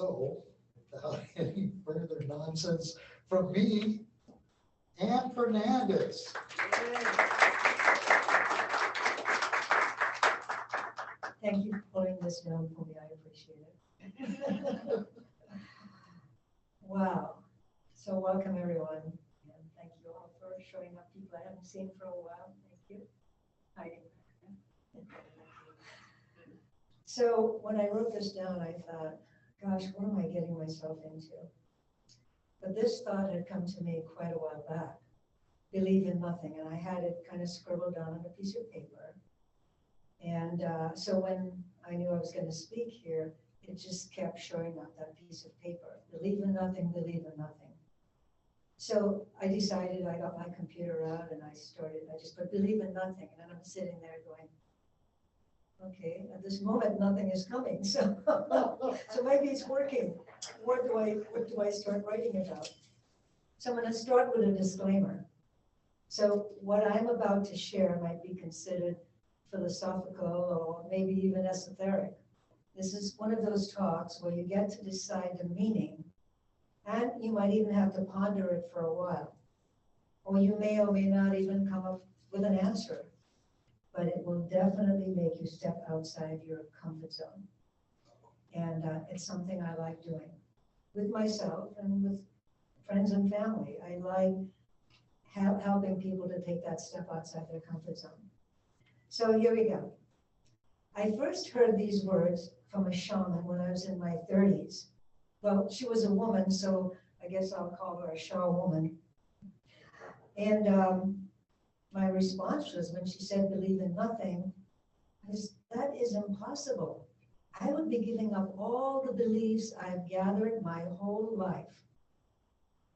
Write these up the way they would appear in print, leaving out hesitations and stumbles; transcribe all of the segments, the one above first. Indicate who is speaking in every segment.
Speaker 1: So, without any further nonsense from me, and Fernandez.
Speaker 2: Thank you for pulling this down for me. I appreciate it. Wow. So welcome everyone. And thank you all for showing up. People I haven't seen for a while. Thank you. Hi. So when I wrote this down, I thought, gosh, what am I getting myself into? But this thought had come to me quite a while back. Believe in nothing. And I had it kind of scribbled down on a piece of paper. And so when I knew I was going to speak here, it just kept showing up, that piece of paper. Believe in nothing, believe in nothing. So I decided, I got my computer out and I just put believe in nothing. And I'm sitting there going, okay, at this moment, nothing is coming. So, so maybe it's working. What do I start writing about? So I'm going to start with a disclaimer. So what I'm about to share might be considered philosophical or maybe even esoteric. This is one of those talks where you get to decide the meaning, and you might even have to ponder it for a while. Or you may or may not even come up with an answer, but it will definitely make you step outside your comfort zone. And it's something I like doing with myself and with friends and family. I like helping people to take that step outside their comfort zone. So here we go. I first heard these words from a shaman when I was in my 30s. Well, she was a woman, so I guess I'll call her a Shaw woman. And my response was, when she said, believe in nothing, that is impossible. I would be giving up all the beliefs I've gathered my whole life.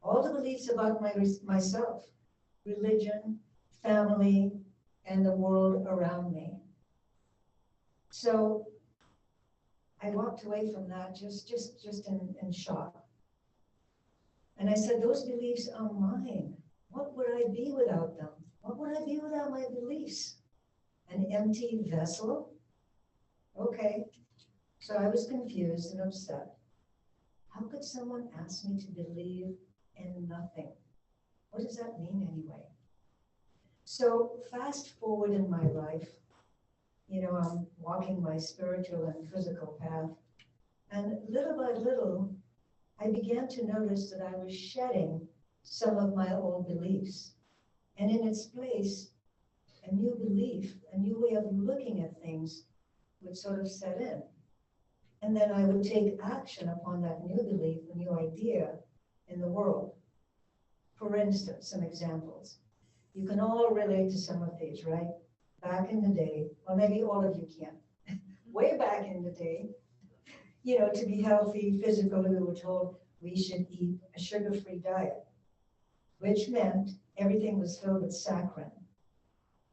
Speaker 2: All the beliefs about myself, religion, family, and the world around me. So I walked away from that just in shock. And I said, those beliefs are mine. What would I be without them? What would I be without my beliefs? An empty vessel? Okay. So I was confused and upset. How could someone ask me to believe in nothing? What does that mean anyway? So fast forward in my life, I'm walking my spiritual and physical path. And little by little, I began to notice that I was shedding some of my old beliefs. And in its place, a new belief, a new way of looking at things would sort of set in. And then I would take action upon that new belief, a new idea in the world. For instance, some examples. You can all relate to some of these, right? Back in the day, or maybe all of you can. Way back in the day, to be healthy physically, we were told we should eat a sugar-free diet, which meant everything was filled with saccharin.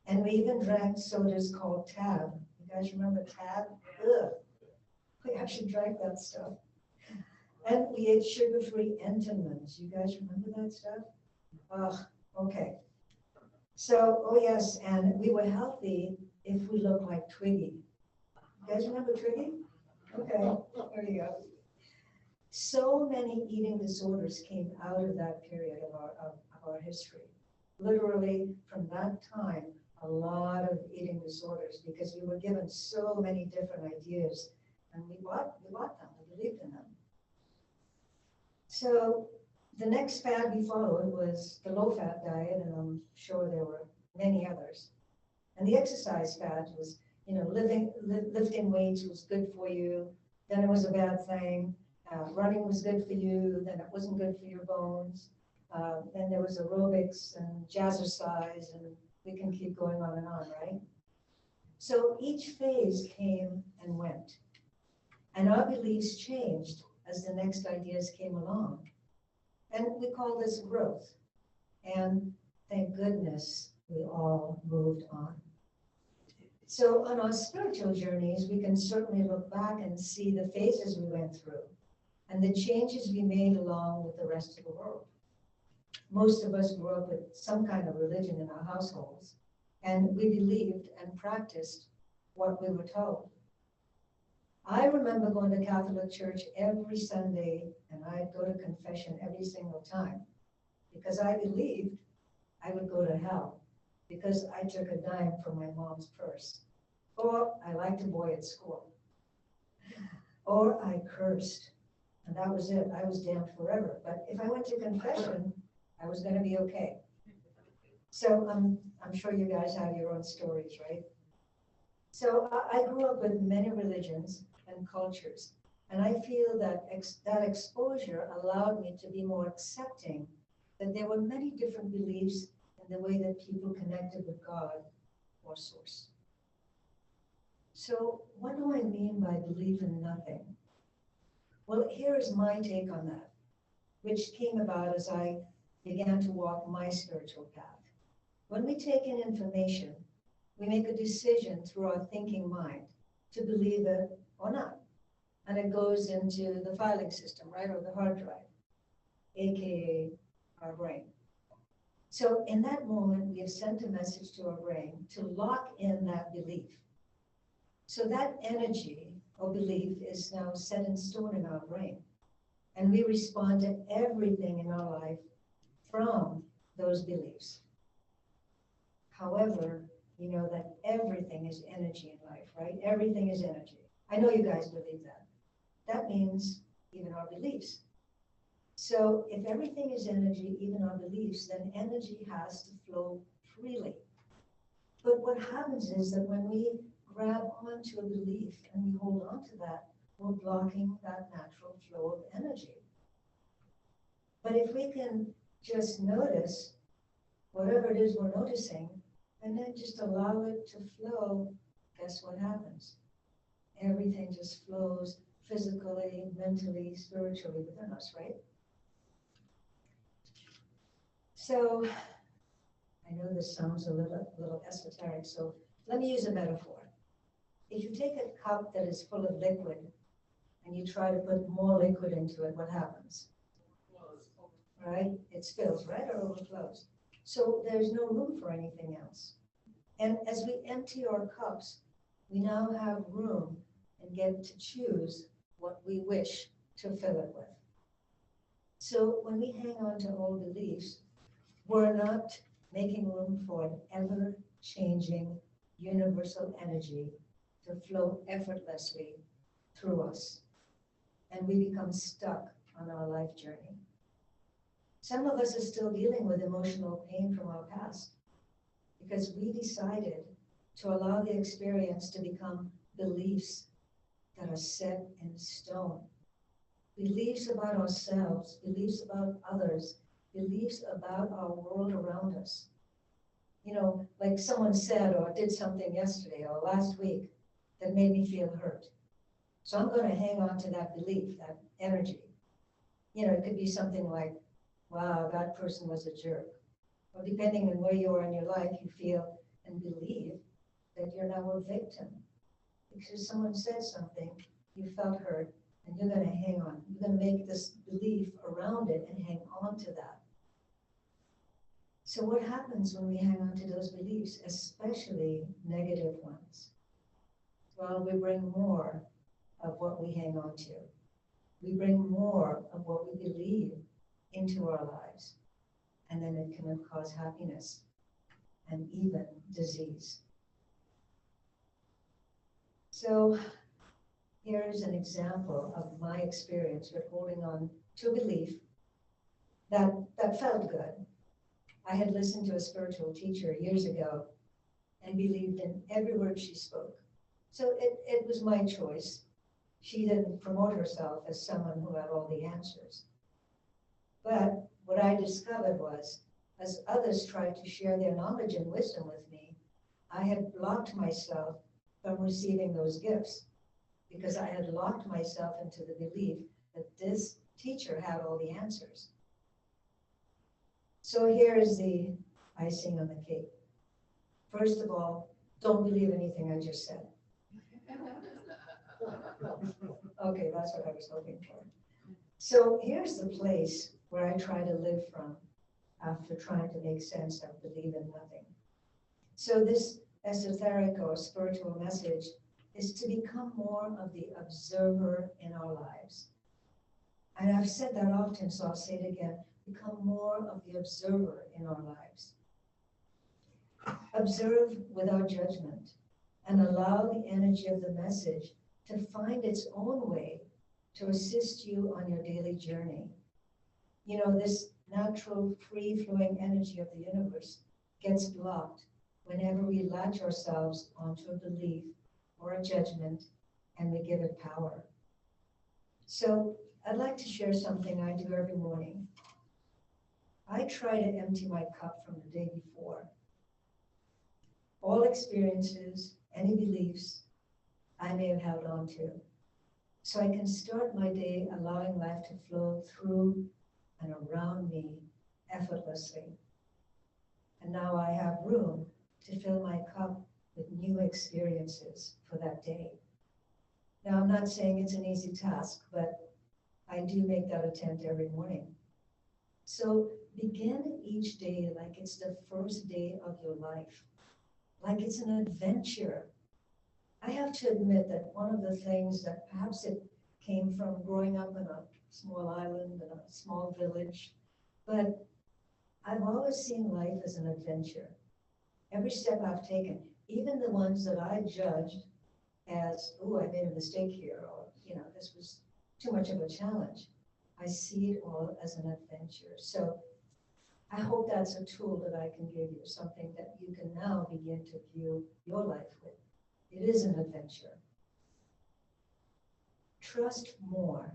Speaker 2: And we even drank sodas called Tab. You guys remember Tab? Ugh. We actually drank that stuff. And we ate sugar-free Entenmann's. You guys remember that stuff? Ugh, okay. So, oh yes, and we were healthy if we looked like Twiggy. You guys remember Twiggy? Okay, there you go. So many eating disorders came out of that period of our history. Literally, from that time, a lot of eating disorders, because we were given so many different ideas, and we bought them, we believed in them. So the next fad we followed was the low-fat diet, and I'm sure there were many others. And the exercise fad was, lifting weights was good for you, then it was a bad thing. Running was good for you, then it wasn't good for your bones. Then there was aerobics and jazzercise, and we can keep going on, right? So each phase came and went. And our beliefs changed as the next ideas came along. And we call this growth. And thank goodness we all moved on. So on our spiritual journeys, we can certainly look back and see the phases we went through and the changes we made along with the rest of the world. Most of us grew up with some kind of religion in our households, and we believed and practiced what we were told. I remember going to Catholic church every Sunday, and I'd go to confession every single time because I believed I would go to hell because I took a dime from my mom's purse, or I liked a boy at school, or I cursed, and that was it. I was damned forever. But if I went to confession, I was going to be okay. So I'm sure you guys have your own stories, right? So I grew up with many religions and cultures, and I feel that that exposure allowed me to be more accepting that there were many different beliefs in the way that people connected with God or Source. So what do I mean by believe in nothing? Well, here is my take on that, which came about as I began to walk my spiritual path. When we take in information, we make a decision through our thinking mind to believe it or not. And it goes into the filing system, right, or the hard drive, AKA our brain. So in that moment, we have sent a message to our brain to lock in that belief. So that energy or belief is now set in stone in our brain. And we respond to everything in our life from those beliefs. However, you know that everything is energy in life, right? Everything is energy. I know you guys believe that. That means even our beliefs. So if everything is energy, even our beliefs, then energy has to flow freely. But what happens is that when we grab onto a belief and we hold on to that, we're blocking that natural flow of energy. But if we can just notice whatever it is we're noticing, and then just allow it to flow, guess what happens? Everything just flows physically, mentally, spiritually within us, right? So I know this sounds a little esoteric, so let me use a metaphor. If you take a cup that is full of liquid and you try to put more liquid into it, what happens? Right? It spills, right? Or overflows. So there's no room for anything else. And as we empty our cups, we now have room and get to choose what we wish to fill it with. So when we hang on to old beliefs, we're not making room for an ever-changing universal energy to flow effortlessly through us. And we become stuck on our life journey. Some of us are still dealing with emotional pain from our past because we decided to allow the experience to become beliefs that are set in stone. Beliefs about ourselves, beliefs about others, beliefs about our world around us. You know, like someone said or did something yesterday or last week that made me feel hurt. So I'm going to hang on to that belief, that energy. You know, it could be something like, wow, that person was a jerk. Or depending on where you are in your life, you feel and believe that you're now a victim. Because someone said something, you felt hurt, and you're going to hang on. You're going to make this belief around it and hang on to that. So what happens when we hang on to those beliefs, especially negative ones? Well, we bring more of what we hang on to. We bring more of what we believe into our lives. And then it can cause happiness and even disease. So here's an example of my experience with holding on to a belief that felt good. I had listened to a spiritual teacher years ago and believed in every word she spoke. So it was my choice. She didn't promote herself as someone who had all the answers. But what I discovered was, as others tried to share their knowledge and wisdom with me, I had blocked myself from receiving those gifts because I had locked myself into the belief that this teacher had all the answers. So here is the icing on the cake. First of all, don't believe anything I just said. Okay, that's what I was hoping for. So here's the place where I try to live from after trying to make sense of believe in nothing. So this esoteric or spiritual message is to become more of the observer in our lives. And I've said that often, so I'll say it again. Become more of the observer in our lives. Observe without judgment and allow the energy of the message to find its own way to assist you on your daily journey. You know, this natural, free-flowing energy of the universe gets blocked whenever we latch ourselves onto a belief or a judgment and we give it power. So I'd like to share something I do every morning. I try to empty my cup from the day before. All experiences, any beliefs I may have held on to. So I can start my day allowing life to flow through and around me effortlessly. And now I have room to fill my cup with new experiences for that day. Now, I'm not saying it's an easy task, but I do make that attempt every morning. So begin each day like it's the first day of your life, like it's an adventure. I have to admit that one of the things that perhaps it came from growing up in a small island, in a small village, but I've always seen life as an adventure. Every step I've taken, even the ones that I judged as, oh, I made a mistake here, or, you know, this was too much of a challenge. I see it all as an adventure. So I hope that's a tool that I can give you, something that you can now begin to view your life with. It is an adventure. Trust more.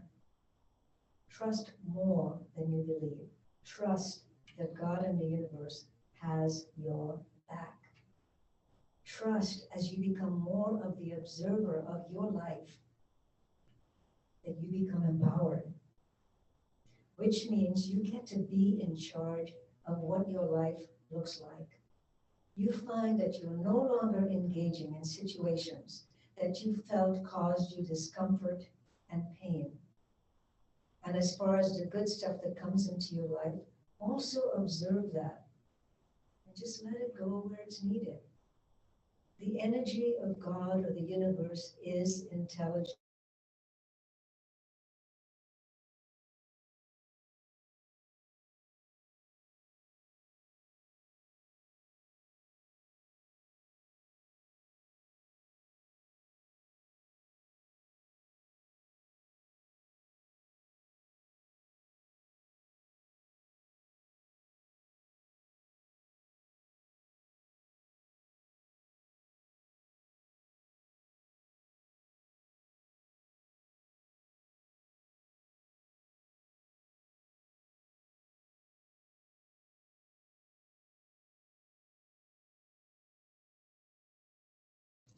Speaker 2: Trust more than you believe. Trust that God and the universe has your back. Trust as you become more of the observer of your life, that you become empowered, which means you get to be in charge of what your life looks like. You find that you're no longer engaging in situations that you felt caused you discomfort and pain. And as far as the good stuff that comes into your life, also observe that and just let it go where it's needed. The energy of God or the universe is intelligent.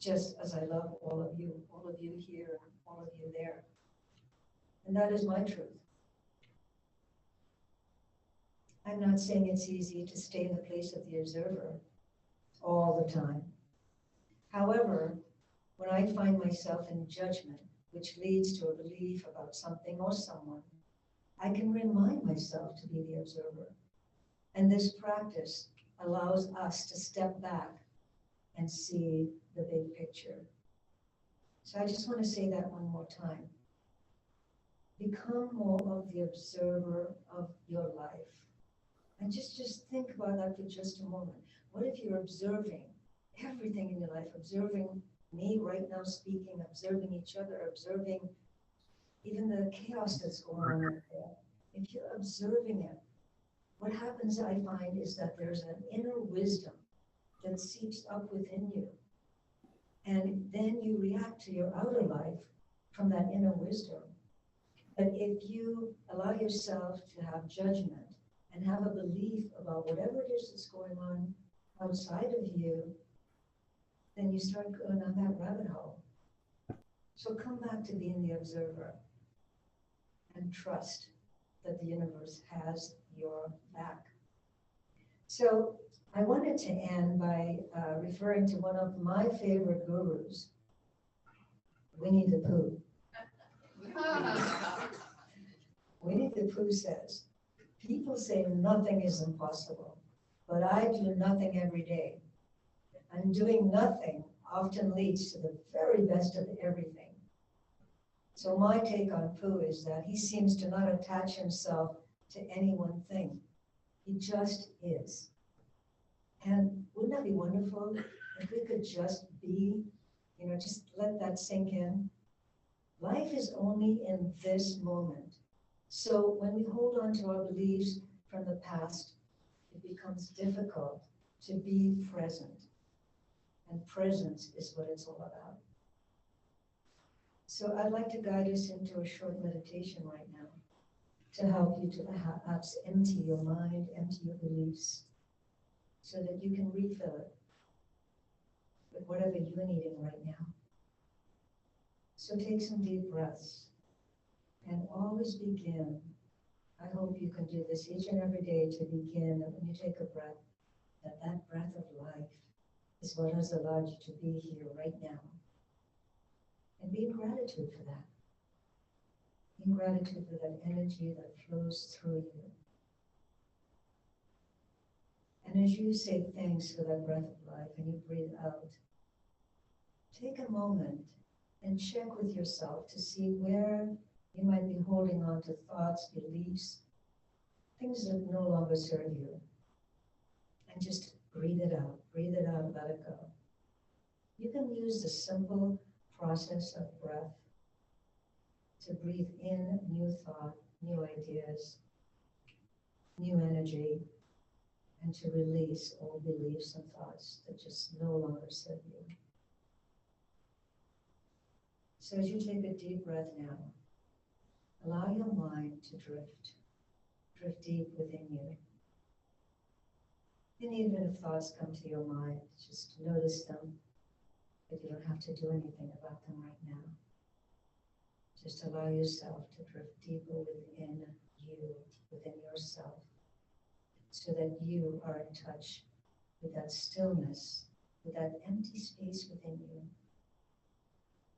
Speaker 2: Just as I love all of you here, and all of you there. And that is my truth. I'm not saying it's easy to stay in the place of the observer all the time. However, when I find myself in judgment, which leads to a belief about something or someone, I can remind myself to be the observer. And this practice allows us to step back and see the big picture. So I just want to say that one more time. Become more of the observer of your life. And just think about that for just a moment. What if you're observing everything in your life, observing me right now speaking, observing each other, observing even the chaos that's going on out there. If you're observing it, what happens, I find, is that there's an inner wisdom that seeps up within you. And then you react to your outer life from that inner wisdom. But if you allow yourself to have judgment and have a belief about whatever it is that's going on outside of you, then you start going on that rabbit hole. So come back to being the observer and trust that the universe has your back. So I wanted to end by referring to one of my favorite gurus, Winnie the Pooh. Winnie the Pooh says, people say nothing is impossible, but I do nothing every day. And doing nothing often leads to the very best of everything. So my take on Pooh is that he seems to not attach himself to any one thing. He just is. And wouldn't that be wonderful if we could just be, just let that sink in? Life is only in this moment. So when we hold on to our beliefs from the past, it becomes difficult to be present. And presence is what it's all about. So I'd like to guide us into a short meditation right now to help you to perhaps empty your mind, empty your beliefs, so that you can refill it with whatever you're needing right now. So take some deep breaths and always begin. I hope you can do this each and every day to begin that when you take a breath, that breath of life is what has allowed you to be here right now. And be in gratitude for that. Be in gratitude for that energy that flows through you. And as you say thanks for that breath of life and you breathe out, take a moment and check with yourself to see where you might be holding on to thoughts, beliefs, things that no longer serve you. And just breathe it out, let it go. You can use the simple process of breath to breathe in new thought, new ideas, new energy, and to release old beliefs and thoughts that just no longer serve you. So as you take a deep breath now, allow your mind to drift deep within you. And even if thoughts come to your mind, just notice them, but you don't have to do anything about them right now. Just allow yourself to drift deeper within you, within yourself, so that you are in touch with that stillness, with that empty space within you.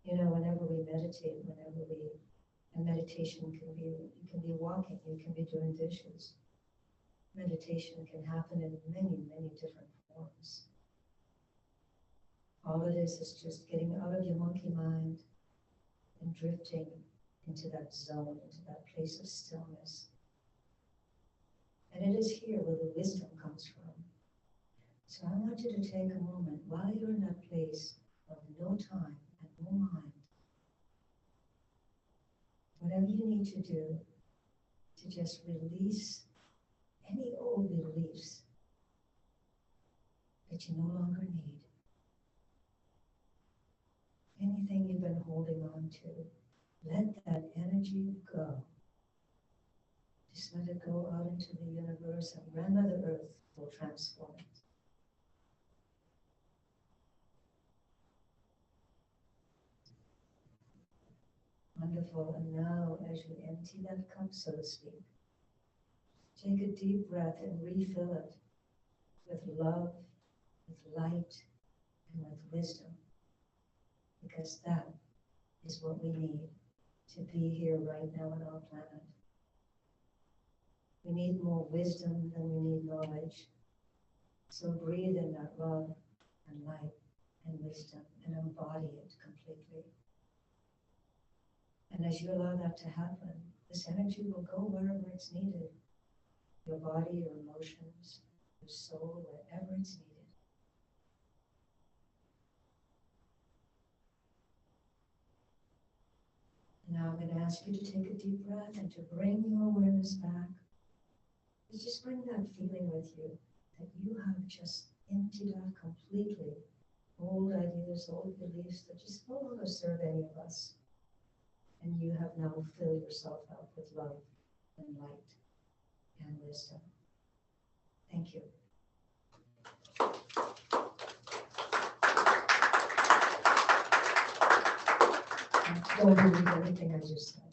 Speaker 2: Whenever we meditate, and meditation can be, you can be walking, you can be doing dishes. Meditation can happen in many, many different forms. All it is just getting out of your monkey mind and drifting into that zone, into that place of stillness. And it is here where the wisdom comes from. So I want you to take a moment while you're in that place of no time and no mind. Whatever you need to do to just release any old beliefs that you no longer need. Anything you've been holding on to, let that energy go. Just let it go out into the universe, and Grandmother Earth will transform it. Wonderful. And now, as you empty that cup, so to speak, take a deep breath and refill it with love, with light, and with wisdom. Because that is what we need to be here right now on our planet. We need more wisdom than we need knowledge. So breathe in that love and light and wisdom and embody it completely. And as you allow that to happen, this energy will go wherever it's needed. Your body, your emotions, your soul, wherever it's needed. Now I'm going to ask you to take a deep breath and to bring your awareness back. Just bring that feeling with you that you have just emptied out completely old ideas, old beliefs that just no longer serve any of us. And you have now filled yourself up with love and light and wisdom. Thank you. Don't believe anything I just said.